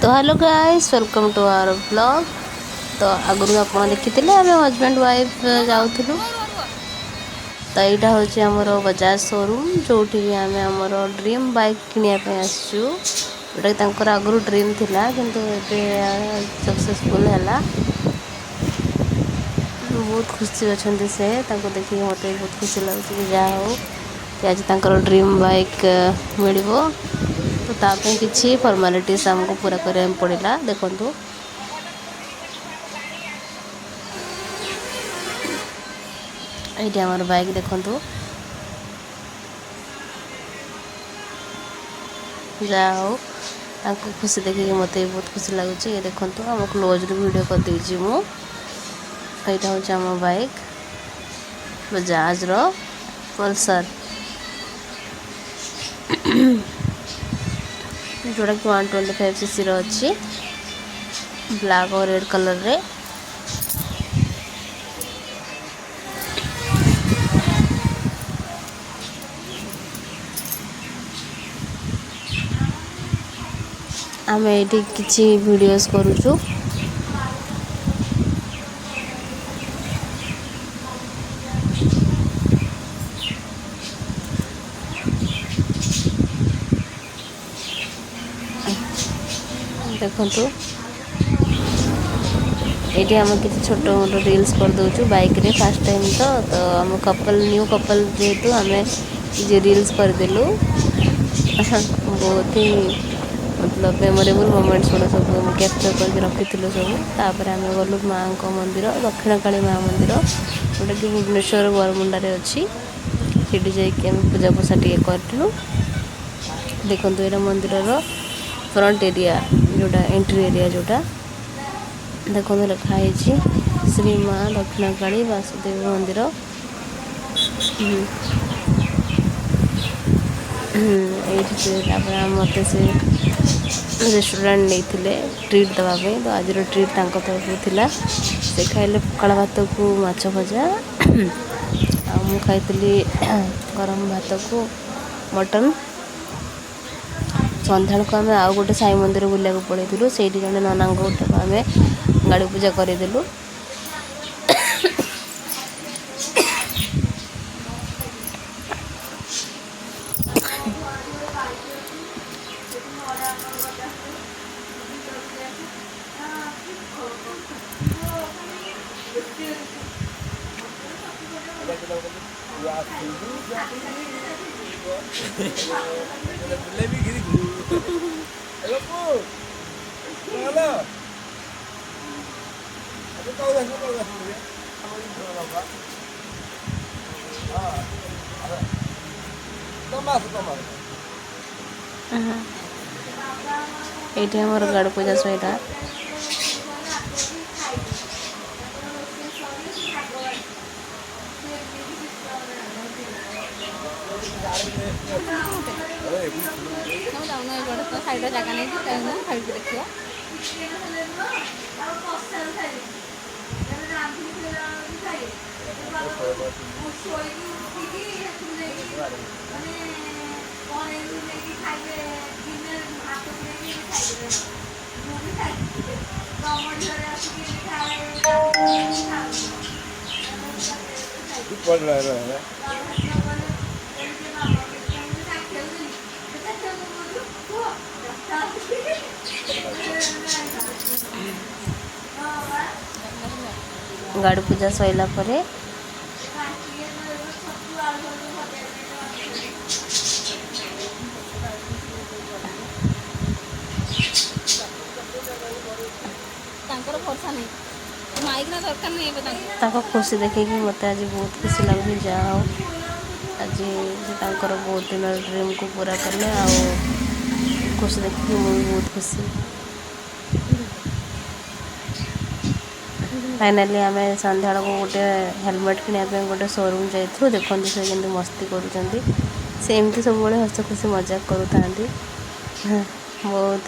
तो hello guys, welcome to our blog. तो आगु आप देखी आम हजबैंड वाइफ जाऊँ। तो यहाँ हूँ आमर बजाज शोरूम जो आम आमर ड्रीम बाइक किनापी आसचु। जोटा आगु ड्रीम थिला किंतु सक्सेसफुल है। बहुत खुशी अच्छा से देखिए मत बहुत खुशी लगे कि जहाँ हो कि आज ड्रीम बाइक मिल। तो ताप किसी फॉर्मालिटीज आमको पूरा करने पड़ा। देखु ये आमर बाइक देखु जहाँ हो खुशी देखिए मत बहुत खुशी लगुच। ये देखो आम क्लोज वीडियो कर देजी मु। यहाँ हूँ आम बाइक बजाज रो पल्सर जोड़ा कि 125cc अच्छी ब्लैक और रेड कलर रे। आम ये किसी वीडियोस करुचु। देखु ये आम किसी छोट मोट रील्स कर दौचु बाइक रे फास्ट टाइम। तो आम कपल न्यू कपल जेहेतु आम ये रील्स करदेलु। बहुत ही मतलब मेमोरेबल मोमेंट्स गुड़ा सब कैप्चर करके रखी सब। तापर आम गलु माँ को मंदिर दक्षिण काली माँ मंदिर जोटा कि भुवनेश्वर बरमुंडारे अच्छी। सीटी जाकि पूजा पूजा टे करूँ। देखो ये मंदिर फ्रंट एरिया जोटा एंट्री एरिया जोटा देखो लिखाई श्री माँ दक्षिण काली वासुदेव मंदिर। ये मत से रेस्टोरेंट नहीं ट्रीट देवाई। तो आज ट्रीट तरफ था से खाइले पखाड़ भात को माछ भजा मु खाई गरम भात को मटन। संध्या को आम आउ गोटे साई मंदिर बुलाक पड़ेलु से जन नाना गोटे आम गाड़ी पूजा करदेलु। ये आमर गाड़ पूजा सहीटा जगह नहीं देखिए गाड़ी पूजा सैला परे खुशी देखे मत आज बहुत खुशी लगे। जहाँ हो आज बहुत दिन ड्रीम को पूरा कले खुशी देखिए मुझे बहुत खुशी। फाइनाली आम सन्ध्या को गोटे हेलमेट किनापी गोटे शोरूम जाइलु। देखते से केमती मस्ती करुँच से एमती सब हस खुशी मजाक करूँ बहुत।